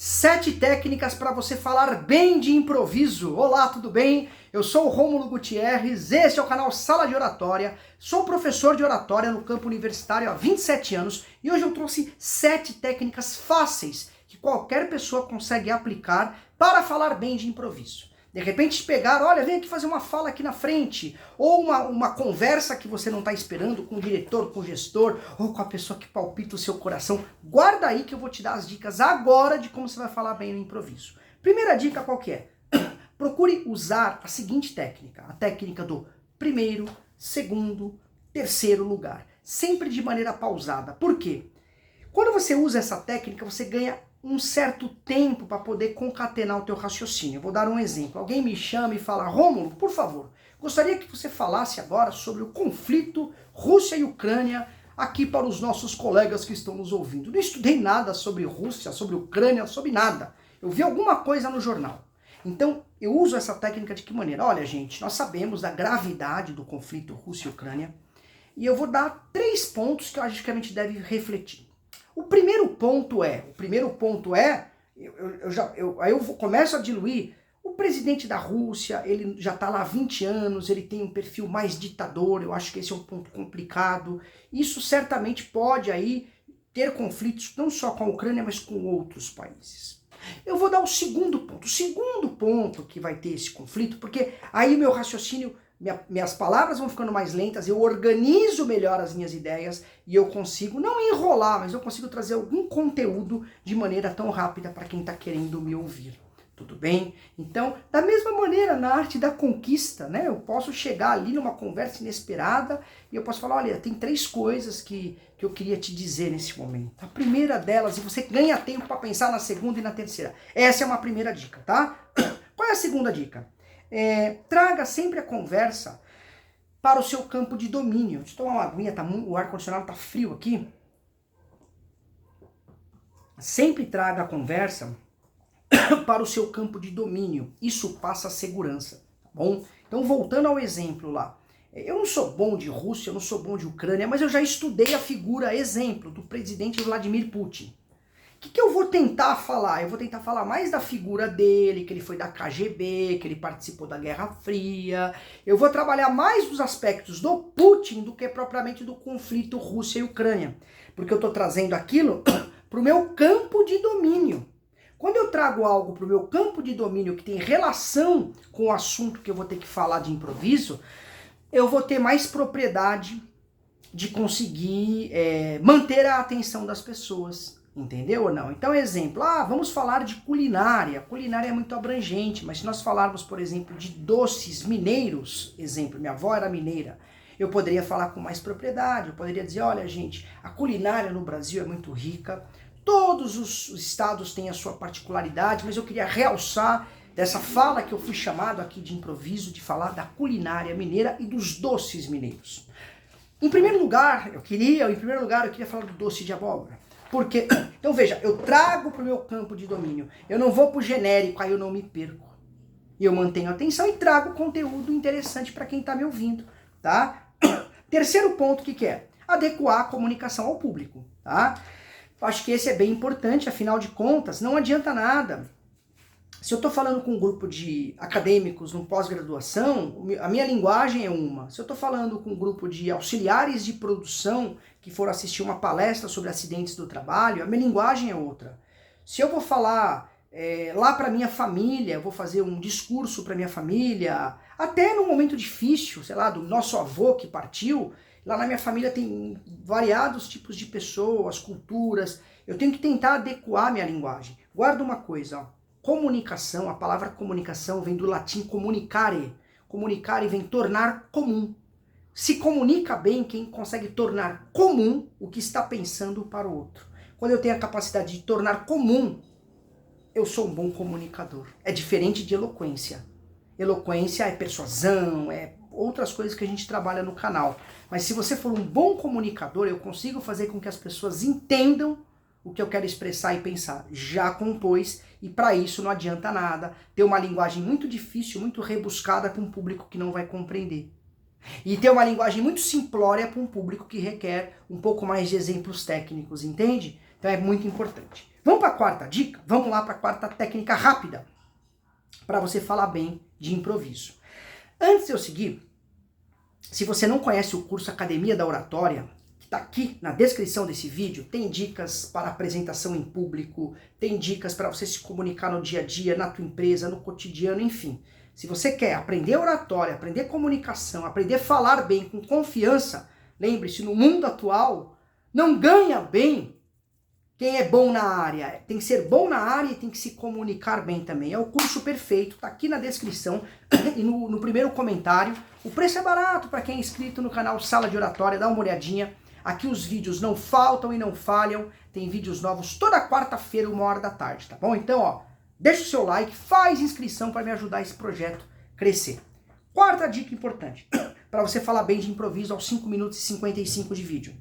7 técnicas para você falar bem de improviso. Olá, tudo bem? Eu sou o Rômulo Gutierrez, este é o canal Sala de Oratória, sou professor de oratória no campo universitário há 27 anos e hoje eu trouxe 7 técnicas fáceis que qualquer pessoa consegue aplicar para falar bem de improviso. De repente pegar, olha, vem aqui fazer uma fala aqui na frente, ou uma conversa que você não está esperando com o diretor, com o gestor, ou com a pessoa que palpita o seu coração. Guarda aí que eu vou te dar as dicas agora de como você vai falar bem no improviso. Primeira dica qual que é? Procure usar a seguinte técnica, a técnica do primeiro, segundo, terceiro lugar, sempre de maneira pausada. Por quê? Quando você usa essa técnica, você ganha um certo tempo para poder concatenar o teu raciocínio. Eu vou dar um exemplo. Alguém me chama e fala: Rômulo, por favor, gostaria que você falasse agora sobre o conflito Rússia e Ucrânia aqui para os nossos colegas que estão nos ouvindo. Não estudei nada sobre Rússia, sobre Ucrânia, sobre nada. Eu vi alguma coisa no jornal. Então, eu uso essa técnica de que maneira? Olha, gente, nós sabemos da gravidade do conflito Rússia e Ucrânia e eu vou dar 3 pontos que eu acho que a gente deve refletir. O primeiro ponto é, aí eu começo a diluir, o presidente da Rússia, ele já está lá há 20 anos, ele tem um perfil mais ditador, eu acho que esse é um ponto complicado. Isso certamente pode aí ter conflitos não só com a Ucrânia, mas com outros países. Eu vou dar o segundo ponto que vai ter esse conflito, porque aí meu raciocínio, minhas palavras vão ficando mais lentas, eu organizo melhor as minhas ideias e eu consigo, não enrolar, mas eu consigo trazer algum conteúdo de maneira tão rápida para quem está querendo me ouvir. Tudo bem? Então, da mesma maneira, na arte da conquista, né? Eu posso chegar ali numa conversa inesperada e eu posso falar: olha, tem 3 coisas que eu queria te dizer nesse momento. A primeira delas, e você ganha tempo para pensar na segunda e na terceira. Essa é uma primeira dica, tá? Qual é a segunda dica? Traga sempre a conversa para o seu campo de domínio. Deixa eu tomar uma aguinha, o ar-condicionado tá frio aqui. Sempre traga a conversa para o seu campo de domínio. Isso passa segurança, tá bom? Então, voltando ao exemplo lá. Eu não sou bom de Rússia, eu não sou bom de Ucrânia, mas eu já estudei a figura, exemplo, do presidente Vladimir Putin. O que eu vou tentar falar? Eu vou tentar falar mais da figura dele, que ele foi da KGB, que ele participou da Guerra Fria. Eu vou trabalhar mais os aspectos do Putin do que propriamente do conflito Rússia e Ucrânia. Porque eu estou trazendo aquilo para o meu campo de domínio. Quando eu trago algo para o meu campo de domínio que tem relação com o assunto que eu vou ter que falar de improviso, eu vou ter mais propriedade de conseguir manter a atenção das pessoas. Entendeu ou não? Então, exemplo, vamos falar de culinária. Culinária é muito abrangente, mas se nós falarmos, por exemplo, de doces mineiros, exemplo, minha avó era mineira, eu poderia falar com mais propriedade, eu poderia dizer: olha, gente, a culinária no Brasil é muito rica, todos os estados têm a sua particularidade, mas eu queria realçar dessa fala que eu fui chamado aqui de improviso, de falar da culinária mineira e dos doces mineiros. Em primeiro lugar, eu queria falar do doce de abóbora. Porque, então veja, eu trago para o meu campo de domínio, eu não vou para o genérico, aí eu não me perco. Eu mantenho a atenção e trago conteúdo interessante para quem está me ouvindo, tá? Terceiro ponto, o que é? Adequar a comunicação ao público, tá? Acho que esse é bem importante, afinal de contas, não adianta nada. Se eu estou falando com um grupo de acadêmicos no pós-graduação, a minha linguagem é uma. Se eu estou falando com um grupo de auxiliares de produção que foram assistir uma palestra sobre acidentes do trabalho, a minha linguagem é outra. Se eu vou falar lá para minha família, eu vou fazer um discurso para minha família, até num momento difícil, sei lá, do nosso avô que partiu, lá na minha família tem variados tipos de pessoas, culturas, eu tenho que tentar adequar a minha linguagem. Guarda uma coisa, ó. Comunicação, a palavra comunicação vem do latim comunicare. Comunicare vem tornar comum. Se comunica bem quem consegue tornar comum o que está pensando para o outro. Quando eu tenho a capacidade de tornar comum, eu sou um bom comunicador. É diferente de eloquência. Eloquência é persuasão, é outras coisas que a gente trabalha no canal. Mas se você for um bom comunicador, eu consigo fazer com que as pessoas entendam o que eu quero expressar e pensar. Já compôs, e para isso não adianta nada ter uma linguagem muito difícil, muito rebuscada para um público que não vai compreender. E ter uma linguagem muito simplória para um público que requer um pouco mais de exemplos técnicos, entende? Então é muito importante. Vamos para a quarta dica? Vamos lá para a quarta técnica rápida, para você falar bem de improviso. Antes de eu seguir, se você não conhece o curso Academia da Oratória, que está aqui na descrição desse vídeo, tem dicas para apresentação em público, tem dicas para você se comunicar no dia a dia, na tua empresa, no cotidiano, enfim. Se você quer aprender oratória, aprender comunicação, aprender a falar bem com confiança, lembre-se, no mundo atual, não ganha bem quem é bom na área. Tem que ser bom na área e tem que se comunicar bem também. É o curso perfeito, tá aqui na descrição e no primeiro comentário. O preço é barato para quem é inscrito no canal Sala de Oratória, dá uma olhadinha. Aqui os vídeos não faltam e não falham. Tem vídeos novos toda quarta-feira, 1h da tarde, tá bom? Então, ó, deixa o seu like, faz inscrição para me ajudar esse projeto crescer. Quarta dica importante, para você falar bem de improviso aos 5 minutos e 55 de vídeo.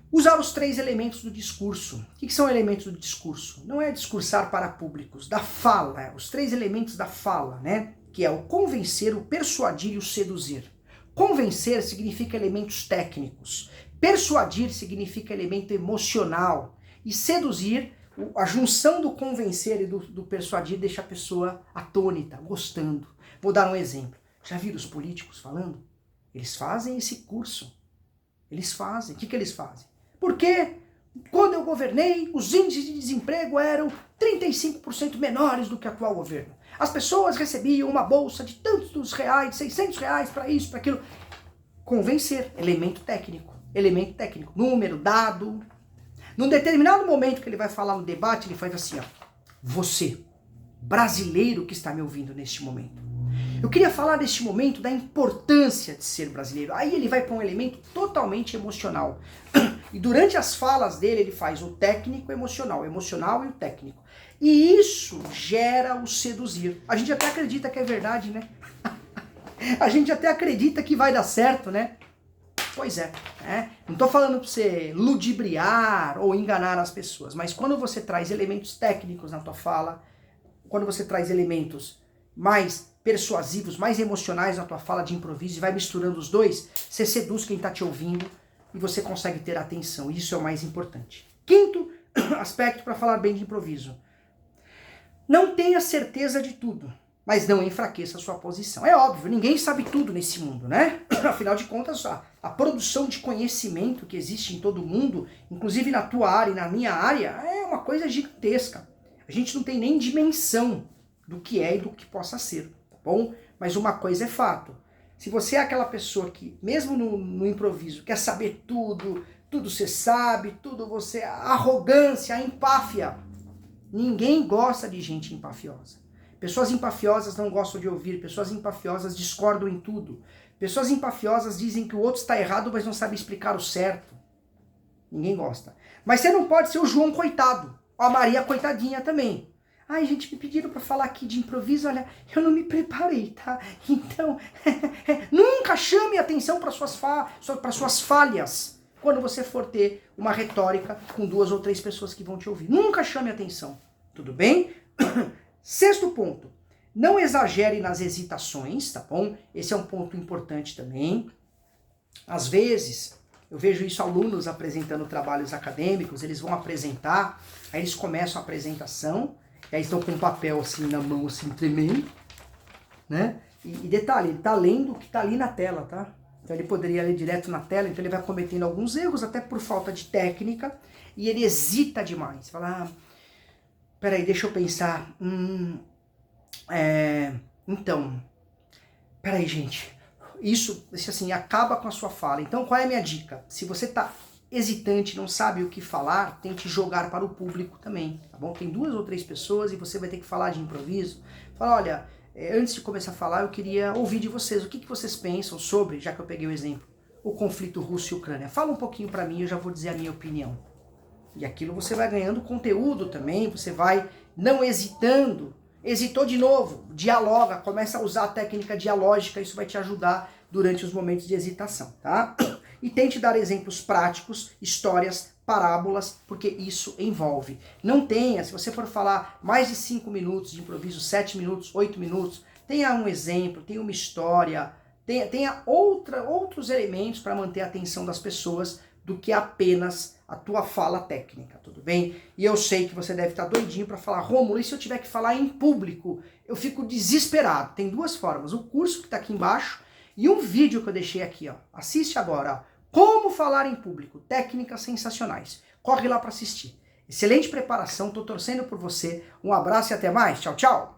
Usar os 3 elementos do discurso. O que são elementos do discurso? Não é discursar para públicos, da fala, os 3 elementos da fala, né? Que é o convencer, o persuadir e o seduzir. Convencer significa elementos técnicos, persuadir significa elemento emocional e seduzir, a junção do convencer e do persuadir deixa a pessoa atônita, gostando. Vou dar um exemplo. Já viram os políticos falando? Eles fazem esse curso. Eles fazem. O que eles fazem? Porque quando eu governei, os índices de desemprego eram 35% menores do que o atual governo. As pessoas recebiam uma bolsa de tantos reais, 600 reais para isso, para aquilo. Convencer, elemento técnico. Elemento técnico, número, dado. Num determinado momento que ele vai falar no debate, ele faz assim, ó. Você, brasileiro que está me ouvindo neste momento. Eu queria falar neste momento da importância de ser brasileiro. Aí ele vai para um elemento totalmente emocional. E durante as falas dele, ele faz o técnico emocional, o emocional e o técnico. E isso gera o seduzir. A gente até acredita que é verdade, né? A gente até acredita que vai dar certo, né? Pois é. Não estou falando para você ludibriar ou enganar as pessoas, mas quando você traz elementos técnicos na tua fala, quando você traz elementos mais persuasivos, mais emocionais na tua fala de improviso e vai misturando os dois, você seduz quem está te ouvindo e você consegue ter atenção. Isso é o mais importante. Quinto aspecto para falar bem de improviso. Não tenha certeza de tudo, mas não enfraqueça a sua posição. É óbvio, ninguém sabe tudo nesse mundo, né? Afinal de contas, a produção de conhecimento que existe em todo mundo, inclusive na tua área e na minha área, é uma coisa gigantesca. A gente não tem nem dimensão do que é e do que possa ser, tá bom? Mas uma coisa é fato. Se você é aquela pessoa que, mesmo no improviso, quer saber tudo, tudo você sabe, tudo você... A arrogância, a empáfia. Ninguém gosta de gente empafiosa. Pessoas empafiosas não gostam de ouvir, pessoas empafiosas discordam em tudo. Pessoas empafiosas dizem que o outro está errado, mas não sabe explicar o certo. Ninguém gosta. Mas você não pode ser o João coitado, ou a Maria coitadinha também. Ai, gente, me pediram para falar aqui de improviso, olha, eu não me preparei, tá? Então, nunca chame atenção para suas falhas quando você for ter uma retórica com 2 ou 3 pessoas que vão te ouvir. Nunca chame atenção, tudo bem? Sexto ponto, não exagere nas hesitações, tá bom? Esse é um ponto importante também. Às vezes, eu vejo isso alunos apresentando trabalhos acadêmicos, eles vão apresentar, aí eles começam a apresentação, e aí estão com um papel assim na mão, assim, tremendo, né? E detalhe, ele tá lendo o que tá ali na tela, tá? Então ele poderia ler direto na tela, então ele vai cometendo alguns erros, até por falta de técnica, e ele hesita demais. Fala, peraí, deixa eu pensar. Então, peraí, gente. Isso, assim, acaba com a sua fala. Então, qual é a minha dica? Se você tá hesitante, não sabe o que falar, tente jogar para o público também, tá bom? Tem 2 ou 3 pessoas e você vai ter que falar de improviso. Fala, olha, antes de começar a falar, eu queria ouvir de vocês. O que vocês pensam sobre, já que eu peguei o exemplo, o conflito Rússia e Ucrânia? Fala um pouquinho para mim, eu já vou dizer a minha opinião. E aquilo você vai ganhando conteúdo também, você vai não hesitando. Hesitou de novo, dialoga, começa a usar a técnica dialógica, isso vai te ajudar durante os momentos de hesitação, tá? E tente dar exemplos práticos, histórias, parábolas, porque isso envolve. Não tenha, se você for falar mais de 5 minutos de improviso, 7 minutos, 8 minutos, tenha um exemplo, tenha uma história, tenha outros elementos para manter a atenção das pessoas do que apenas a tua fala técnica, tudo bem? E eu sei que você deve estar doidinho para falar, Rômulo, e se eu tiver que falar em público? Eu fico desesperado. Tem duas formas, o curso que está aqui embaixo e um vídeo que eu deixei aqui, ó. Assiste agora, ó. Como falar em público, técnicas sensacionais. Corre lá para assistir. Excelente preparação, tô torcendo por você. Um abraço e até mais. Tchau, tchau.